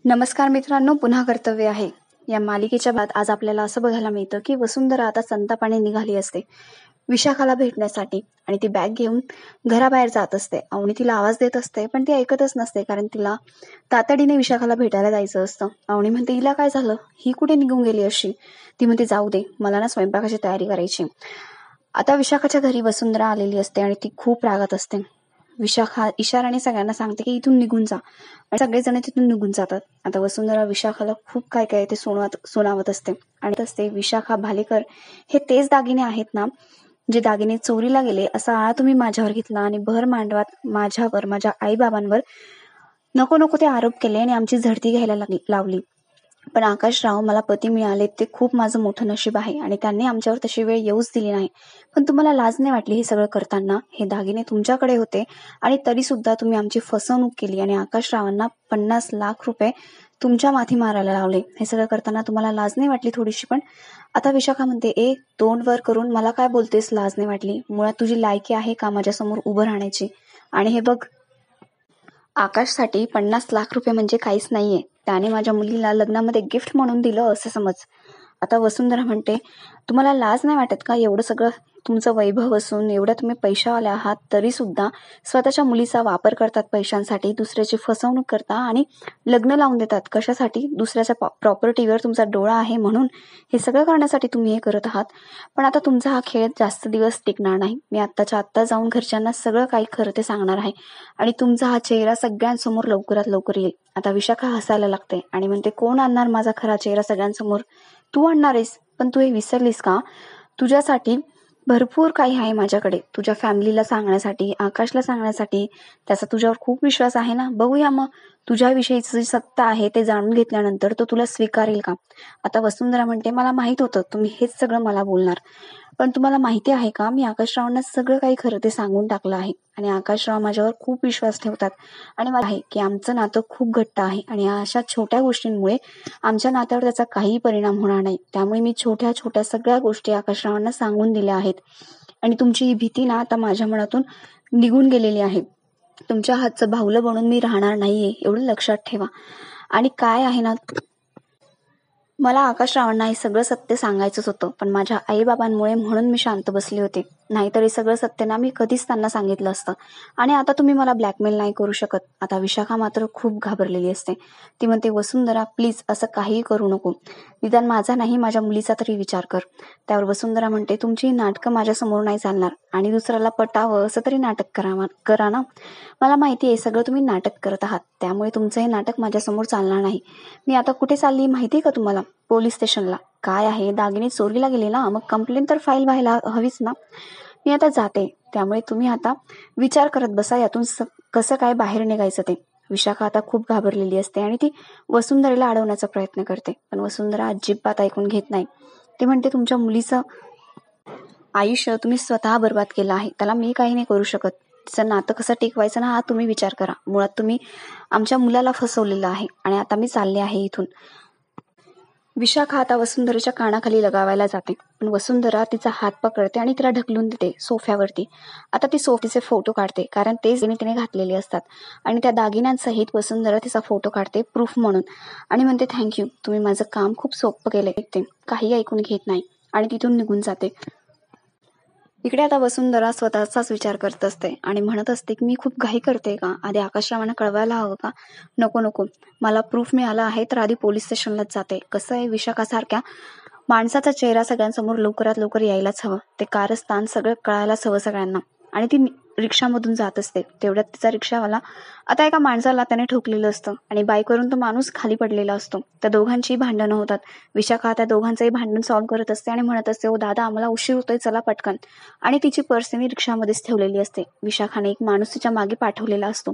नमस्कार मित्रांनो, पुन्हा कर्तव्य आहे या मालिकेच्या बाद आज आपल्याला असं बघायला मिळतं की वसुंधरा आता संतापाने निघाली असते विशाखाला भेटण्यासाठी आणि ती बॅग घेऊन घराबाहेर जात असते. अवनी तिला आवाज देत असते पण ती ऐकतच नसते, कारण तिला तातडीने विशाखाला भेटायला जायचं असतं. अवनी म्हणते, हिला काय झालं, ही कुठे निघून गेली अशी. ती म्हणते, जाऊ दे, मला ना स्वयंपाकाची तयारी करायची. आता विशाखाच्या घरी वसुंधरा आलेली असते आणि ती खूप रागात असते. विशाखा इशाराने सगळ्यांना सांगते की इथून निघून जा आणि सगळेजण तिथून निघून जातात. आता वसुंधरा विशाखाला खूप काय काय ते सुनावत असते आणि विशाखा भालेकर हे तेच दागिने आहेत ना जे दागिने चोरीला गेले, असा आळा तुम्ही माझ्यावर घेतला आणि भर मांडवात माझ्यावर, माझ्या आई बाबांवर नको नको ते आरोप केले आणि आमची झडती घ्यायला लावली. पण आकाशराव, मला पती मिळाले ते खूप माझं मोठं नशीब आहे आणि त्यांनी आमच्यावर तशी वेळ येऊच दिली नाही. पण तुम्हाला लाज नाही वाटली हे सगळं करताना? हे दागिने तुमच्याकडे होते आणि तरी सुद्धा तुम्ही आमची फसवणूक केली आणि आकाशरावांना 50 लाख रुपये तुमच्या माथी मारायला लावले. हे सगळं करताना तुम्हाला लाज नाही वाटली थोडीशी पण? आता विशाखा म्हणते, तोंड वर करून मला काय बोलतेस, लाज नाही वाटली? मुळात तुझी लायकी आहे का माझ्यासमोर उभं राहण्याची? आणि हे बघ, आकाशसाठी 50 लाख रुपये म्हणजे काहीच नाहीये. त्याने माझ्या मुलीला लग्नामध्ये गिफ्ट म्हणून दिलं असं समज. आता वसुंधरा म्हणते, तुम्हाला लाज नाही वाटत का? एवढं सगळं तुमचं वैभव असून, एवढ्या तुम्ही पैशावाले आहात, तरी सुद्धा स्वतःच्या मुलीचा वापर करतात पैशांसाठी, दुसऱ्याची फसवणूक करता आणि लग्न लावून देतात. कशासाठी? दुसऱ्याच्या प्रॉपर्टीवर तुमचा डोळा आहे म्हणून. हे सगळं करण्यासाठी तुम्ही हे करत आहात. पण आता तुमचा हा खेळ जास्त दिवस टिकणार नाही. मी आत्ताच्या आत्ता जाऊन घरच्यांना सगळं काही खरं ते सांगणार आहे आणि तुमचा हा चेहरा सगळ्यांसमोर लवकरात लवकर येईल. आता विशाखा हसायला लागते आणि म्हणते, कोण आणणार माझा खरा चेहरा सगळ्यांसमोर? तू आणणार आहेस. पण तू हे विसरलीस का? तुझ्यासाठी भरपूर काही आहे माझ्याकडे, तुझ्या फॅमिलीला सांगण्यासाठी, आकाशला सांगण्यासाठी. त्याचा तुझ्यावर खूप विश्वास आहे ना. बघूया मग तुझ्याविषयीची जी सत्ता आहे ते जाणून घेतल्यानंतर तो तुला स्वीकारेल का? आता वसुंधरा म्हणते, मला माहित होतं तुम्ही हेच सगळं मला बोलणार. पण तुम्हाला माहिती आहे का, मी आकाशरावांना सगळं काही खरं ते सांगून टाकलं आहे आणि आकाशराव माझ्यावर खूप विश्वास ठेवतात आणि मला आहे की आमचं नातं खूप घट्ट आहे आणि अशा छोट्या गोष्टींमुळे आमच्या नात्यावर त्याचा काही परिणाम होणार नाही. त्यामुळे मी छोट्या छोट्या सगळ्या गोष्टी आकाशरावांना सांगून दिल्या आहेत आणि तुमची ही भीती ना आता माझ्या मनातून निघून गेलेली आहे. तुमच्या हातचं भावलं बनून मी राहणार नाहीये, एवढं लक्षात ठेवा. आणि काय आहे ना, मला आकाशरावांना हे सगळं सत्य सांगायचंच होतं, पण माझ्या आईबाबांमुळे म्हणून मी शांत बसले होते. नाहीतर हे सगळं सत्य ना मी कधीच त्यांना सांगितलं असतं. आणि आता तुम्ही मला ब्लॅकमेल नाही करू शकत. आता विशाखा मात्र खूप घाबरलेली असते. ती म्हणते, वसुंधरा प्लीज असं काहीही करू नको. निदान माझा नाही, माझ्या मुलीचा तरी विचार कर. त्यावर वसुंधरा म्हणते, तुमची ही नाटकं माझ्यासमोर नाही चालणार आणि दुसऱ्याला पटावं असं तरी नाटक करा ना. मला माहिती आहे सगळं तुम्ही नाटक करत आहात, त्यामुळे तुमचं हे नाटक माझ्यासमोर चालणार नाही. मी आता कुठे चालली माहिती आहे का तुम्हाला? पोलीस स्टेशनला. काय आहे, दागिने चोरीला गेले ना, मग कंप्लेंट तर फाईल व्हायला हवीच ना. मी आता जाते, त्यामुळे तुम्ही आता विचार करत बसा यातून कसं काय बाहेर निघायचं ते. विशाखा आता खूप घाबरलेली असते आणि ती वसुंधरेला अडवण्याचा प्रयत्न करते, पण वसुंधरा अजिबात ऐकून घेत नाही. ती म्हणते, तुमच्या मुलीचं आयुष्य तुम्ही स्वतः बर्बाद केलं आहे, त्याला मी काही नाही करू शकत. तिचं नातं कसं टिकवायचं ना, हा तुम्ही विचार करा. मुळात तुम्ही आमच्या मुलाला फसवलेलं आहे आणि आता मी चालले आहे इथून. विशाखा आता वसुंधरेच्या कानाखाली लगावायला जाते, पण वसुंधरा तिचा हात पकडते आणि तिला ढकलून देते सोफ्यावरती. आता ती सोफीचे फोटो काढते, कारण तेच तिने घातलेले असतात आणि त्या दागिन्यांसहित वसुंधरा तिचा फोटो काढते प्रूफ म्हणून आणि म्हणते, थँक्यू, तुम्ही माझं काम खूप सोपं केलंय. ते काही ऐकून घेत नाही आणि तिथून निघून जाते. इकडे आता वसुंधरा स्वतःचाच विचार करत असते आणि म्हणत असते की मी खूप घाई करते का? आधी आकाशरावांना कळवायला हवं का? नको नको, मला प्रूफ मिळाला आहे तर आधी पोलीस स्टेशनलाच जाते. कसं आहे, विशाखासारख्या माणसाचा चेहरा सगळ्यांसमोर लवकरात लवकर यायलाच हवं. ते कारस्थान सगळं कळायलाच हवं सगळ्यांना. आणि ती रिक्षामधून जात असते, तेवढ्यात तिचा रिक्षावाला आता एका माणसाला त्याने ठोकलेलं असतं आणि बाईकवरून तो माणूस खाली पडलेला असतो. त्या दोघांची भांडणं होतात. विशाखा त्या दोघांचंही भांडण सॉल्व्ह करत असते आणि म्हणत असते, ओ दादा, आम्हाला उशीर होतोय, चला पटकन. आणि तिची पर्स तिने रिक्षामध्येच ठेवलेली असते. विशाखाने एक माणूस तिच्या मागे पाठवलेला असतो.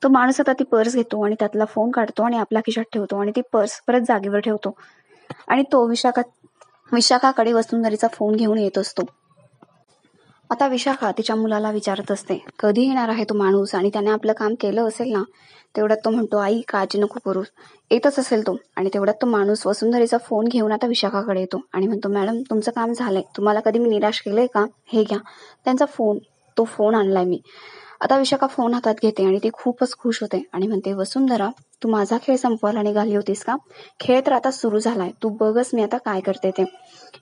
तो माणूस आता ती पर्स घेतो आणि त्यातला फोन काढतो आणि आपल्या खिशात ठेवतो आणि ती पर्स परत जागेवर ठेवतो आणि तो विशाखाकडे वसुंधरेचा फोन घेऊन येत असतो. आता विशाखा तिच्या मुलाला विचारत असते, कधी येणार आहे तो माणूस आणि त्याने आपलं काम केलं असेल ना. तेवढ्यात तो म्हणतो, आई काळजी नको करू, येतच असेल तो. आणि तेवढ्यात तो माणूस वसुंधरेचा फोन घेऊन आता विशाखाकडे येतो आणि म्हणतो, मॅडम, तुमचं काम झालंय, तुम्हाला कधी मी निराश केलंय का? हे घ्या त्यांचा फोन, तो फोन आणलाय मी. आता विशाखा फोन हातात घेते आणि ती खूपच खुश होते आणि म्हणते, वसुंधरा, तू माझा खेळ संपवायला निघाली होतीस का? खेळ तर आता सुरू झालाय, तू बघच मी आता काय करते ते.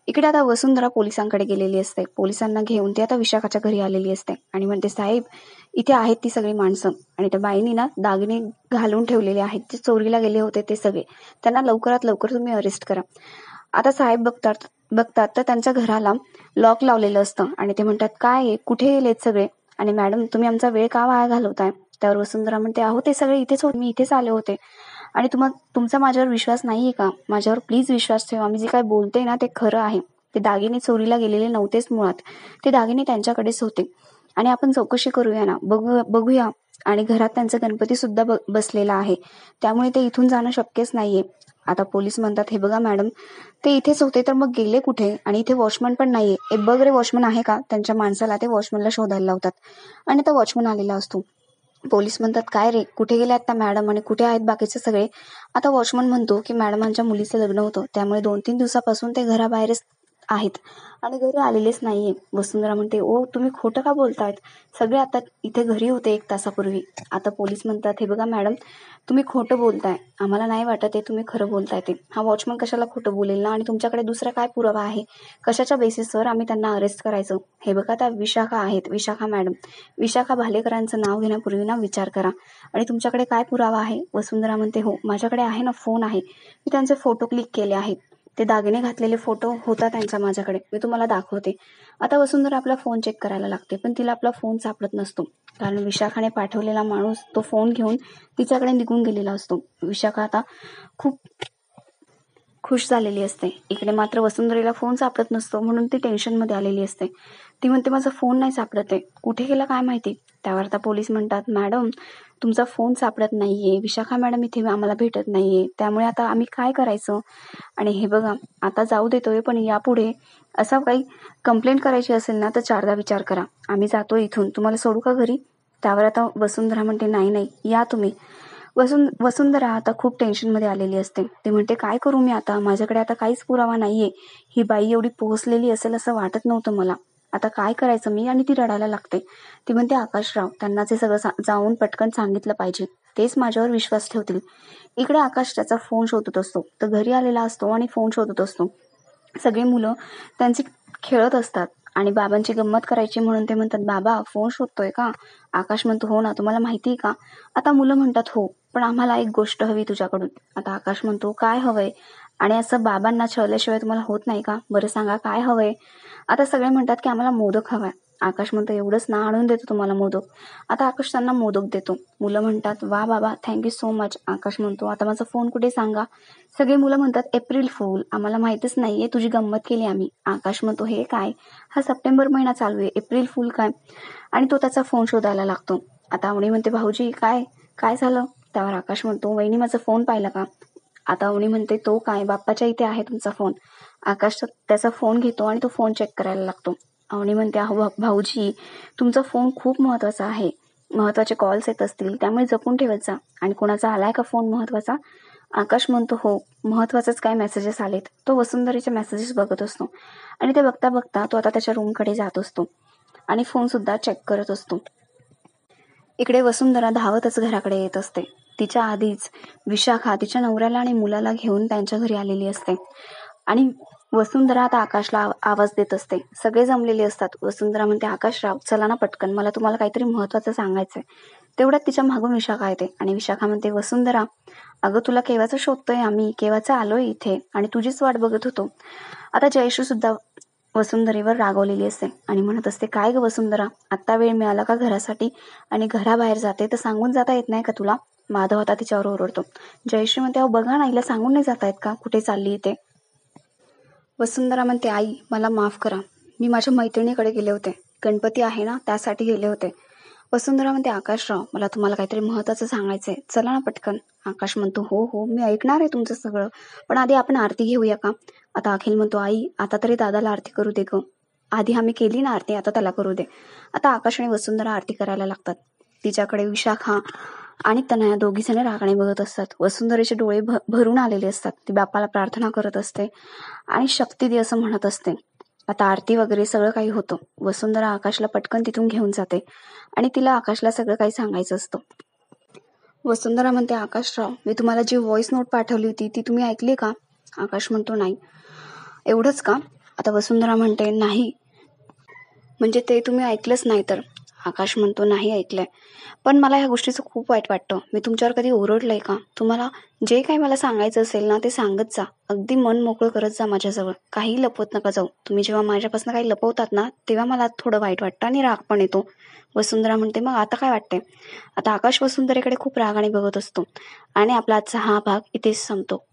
इकडे आता वसुंधरा पोलिसांकडे गेलेली असते. पोलिसांना घेऊन ती आता विशाखाच्या घरी आलेली असते आणि म्हणते, साहेब, इथे आहेत ती सगळी माणसं आणि त्या बाईनी ना दागिने घालून ठेवलेले आहेत, ते चोरीला गेले होते ते सगळे. त्यांना लवकरात लवकर तुम्ही अरेस्ट करा. आता साहेब बघतात बघतात तर त्यांच्या घराला लॉक लावलेलं असतं आणि ते म्हणतात, काय आहे? कुठे गेलेत सगळे? आणि मॅडम, तुम्ही आमचा वेळ का वाया घालवताय? त्यावर वसुंधरा म्हणते, अहो ते सगळे इथेच होते, मी इथेच आले होते. आणि तुमचा माझ्यावर विश्वास नाहीये का? माझ्यावर प्लीज विश्वास ठेवा, मी जे काय बोलते ना ते खरं आहे. ते दागिने चोरीला गेलेले नव्हतेच मुळात, ते दागिने त्यांच्याकडेच होते आणि आपण चौकशी करूया ना, बघूया. आणि घरात त्यांचा गणपती सुद्धा बसलेला आहे, त्यामुळे ते इथून जाणं शक्यच नाहीये. आता पोलीस म्हणतात, हे बघा मॅडम, ते इथेच होते तर मग गेले कुठे? आणि इथे वॉचमन पण नाहीये, ए बघ रे वॉचमन आहे का? त्यांच्या माणसाला ते वॉचमनला शोधायला लावतात आणि आता वॉचमन आलेला असतो. पोलीस म्हणतात, काय रे, कुठे गेले आता मॅडम आणि कुठे आहेत बाकीचे सगळे? आता वॉचमन म्हणतो की मॅडमांच्या मुलीचं लग्न होतं, त्यामुळे 2-3 दिवसापासून ते घराबाहेरच आहेत आणि घरी आलेलेच नाहीये. वसुंधरा म्हणते, ओ तुम्ही खोटं का बोलतायत? सगळे आता इथे घरी होते 1 तासापूर्वी. आता पोलीस म्हणतात, हे बघा मॅडम, तुम्ही खोटं बोलताय, आम्हाला नाही वाटत आहे तुम्ही खरं बोलताय ते. हा वॉचमन कशाला खोटं बोलेल ना? आणि तुमच्याकडे दुसरा काय पुरावा आहे? कशाच्या बेसिसवर आम्ही त्यांना अरेस्ट करायचं? हे बघा, त्या विशाखा आहेत, विशाखा मॅडम. विशाखा भालेकरांचं नाव घेण्यापूर्वी ना विचार करा. आणि तुमच्याकडे काय पुरावा आहे? वसुंधरा म्हणते, हो माझ्याकडे आहे ना, फोन आहे, मी त्यांचे फोटो क्लिक केले आहेत, ते दागिने घातलेले फोटो होता त्यांचा माझ्याकडे, मी तुम्हाला दाखवते. आता वसुंधरा आपला फोन चेक करायला लागते, पण तिला आपला फोन सापडत नसतो, कारण विशाखाने पाठवलेला माणूस तो फोन घेऊन तिच्याकडे निघून गेलेला असतो. विशाखा आता खूप खुश झालेली असते. इकडे मात्र वसुंधरेला फोन सापडत नसतो, म्हणून ती टेन्शनमध्ये आलेली असते. ती म्हणते, माझा फोन नाही सापडत आहे, कुठे गेला काय माहिती. त्यावर आता पोलीस म्हणतात, मॅडम, तुमचा फोन सापडत नाहीये, विशाखा मॅडम इथे आम्हाला भेटत नाहीये, त्यामुळे आता आम्ही काय करायचं? आणि हे बघा, आता जाऊ देतोय, पण यापुढे असा काही कंप्लेंट करायची असेल ना तर 4दा विचार करा. आम्ही जातो इथून, तुम्हाला सोडू का घरी? त्यावर आता वसुंधरा म्हणते, नाही नाही, या तुम्ही. वसुंधरा आता खूप टेन्शनमध्ये आलेली असते. ती म्हणते, काय करू मी आता? माझ्याकडे आता काहीच पुरावा नाहीये, ही बाई एवढी पोहोचलेली असेल असं वाटत नव्हतं मला, आता काय करायचं मी? आणि ती रडायला लागते. ती म्हणते, आकाशराव, त्यांनाच हे सगळं जाऊन पटकन सांगितलं पाहिजे, तेच माझ्यावर विश्वास ठेवतील. इकडे आकाश त्याचा फोन शोधत असतो, तर घरी आलेला असतो आणि फोन शोधत असतो. सगळी मुलं त्यांची खेळत असतात आणि बाबांची गंमत करायची म्हणून ते म्हणतात, बाबा फोन शोधतोय का? आकाश म्हणतो, हो ना, तुम्हाला माहिती आहे का? आता मुलं म्हणतात, हो, पण आम्हाला एक गोष्ट हवी तुझ्याकडून. आता आकाश म्हणतो, काय हवंय? आणि असं बाबांना छळल्याशिवाय तुम्हाला होत नाही का? बरं सांगा, काय हवंय? आता सगळे म्हणतात की आम्हाला मोदक हवाय. आकाश म्हणतो, एवढंच ना, आणून देतो तुम्हाला मोदक. आता आकाश त्यांना मोदक देतो. मुलं म्हणतात, वा बाबा, थँक्यू सो मच. आकाश म्हणतो, आता माझा फोन कुठे सांगा? सगळे मुलं म्हणतात, एप्रिल फूल, आम्हाला माहितच नाहीये, तुझी गंमत केली आम्ही. आकाश म्हणतो, हे काय? हा सप्टेंबर महिना चालू आहे, एप्रिल फूल काय? आणि तो त्याचा फोन शोधायला लागतो. आता अवनी म्हणते, भाऊजी, काय काय झालं? त्यावर आकाश म्हणतो, वहिनी, माझा फोन पाहिला का? आता अवनी म्हणते, तो काय? बाप्पाच्या इथे आहे तुमचा फोन. आकाश त्याचा फोन घेतो आणि तो फोन चेक करायला लागतो. अवनी म्हणते, अहो भाऊजी, तुमचा फोन खूप महत्वाचा आहे, महत्वाचे कॉल्स येत असतील, त्यामुळे जपून ठेवत जा. आणि कोणाचा आलाय का फोन महत्वाचा? आकाश म्हणतो, हो, महत्वाचंच काय मेसेजेस आलेत. तो वसुंधरेचे मेसेजेस बघत असतो आणि ते बघता बघता तो आता त्याच्या रूमकडे जात असतो आणि फोन सुद्धा चेक करत असतो. इकडे वसुंधरा धावतच घराकडे येत असते. तिच्या आधीच विशाखा तिच्या नवऱ्याला आणि मुलाला घेऊन त्यांच्या घरी आलेली असते आणि वसुंधरा आता आकाशला आवाज देत असते. सगळे जमलेले असतात. वसुंधरा म्हणते, आकाशराव, चला ना पटकन, मला तुम्हाला काहीतरी महत्वाचं सांगायचंय. तेवढ्यात तिच्या मागून विशाखा येते आणि विशाखा म्हणते, वसुंधरा, अगं तुला केव्हाचं शोधतोय आम्ही, केव्हाचं आलोय इथे आणि तुझीच वाट बघत होतो. आता जयश्री सुद्धा वसुंधरेवर रागवलेली असते आणि म्हणत असते, काय ग वसुंधरा, आत्ता वेळ मिळाला का घरासाठी? आणि घराबाहेर जाते तर सांगून जाता येत नाही का तुला? माधव आता तिच्यावर ओरडतो. जयश्री म्हणते, अहो बघा ना, हिला सांगून नाही जाता येत का कुठे चालली ते? वसुंधरा म्हणते, आई, मला माफ करा, मी माझ्या मैत्रिणीकडे गेले होते, गणपती आहे ना त्यासाठी गेले होते. वसुंधरा म्हणते, आकाशराव, मला तुम्हाला काहीतरी महत्वाचं सांगायचंय, चला ना पटकन. आकाश म्हणतो, हो हो, मी ऐकणार आहे तुमचं सगळं, पण आधी आपण आरती घेऊया का? आता अखिल म्हणतो, आई, आता तरी दादाला आरती करू दे ग, आधी आम्ही केली ना आरती, आता त्याला करू दे. आता आकाश आणि वसुंधरा आरती करायला लागतात. तिच्याकडे विशाखा आणि तनया दोघी जण रागाने बघत असतात. वसुंधरेचे डोळे भरून आलेले असतात. ती बाप्पाला प्रार्थना करत असते आणि शक्ती दे असं म्हणत असते. आता आरती वगैरे सगळं काही होतं. वसुंधरा आकाशला पटकन तिथून घेऊन जाते आणि तिला आकाशला सगळं काही सांगायचं असतं. वसुंधरा म्हणते, आकाशराव, मी तुम्हाला जी व्हॉइस नोट पाठवली होती ती तुम्ही ऐकली का? आकाश म्हणतो, नाही. एवढंच का? आता वसुंधरा म्हणते, नाही. म्हणजे ते तुम्ही ऐकलंच नाही तर? आकाश म्हणतो, नाही ऐकलंय. पण मला ह्या गोष्टीचं खूप वाईट वाटतं. मी तुमच्यावर कधी ओरडलंय का? तुम्हाला जे काही मला सांगायचं असेल ना ते सांगत जा. अगदी मन मोकळं करत जा माझ्याजवळ. काही लपवत नका जाऊ. तुम्ही जेव्हा माझ्यापासून काही लपवतात ना तेव्हा मला थोडं वाईट वाटतं आणि राग पण येतो. वसुंधरा म्हणते, मग आता काय वाटतंय? आता आकाश वसुंधरेकडे खूप रागाने बघत असतो आणि आपला आजचा हा भाग इथेच संपतो.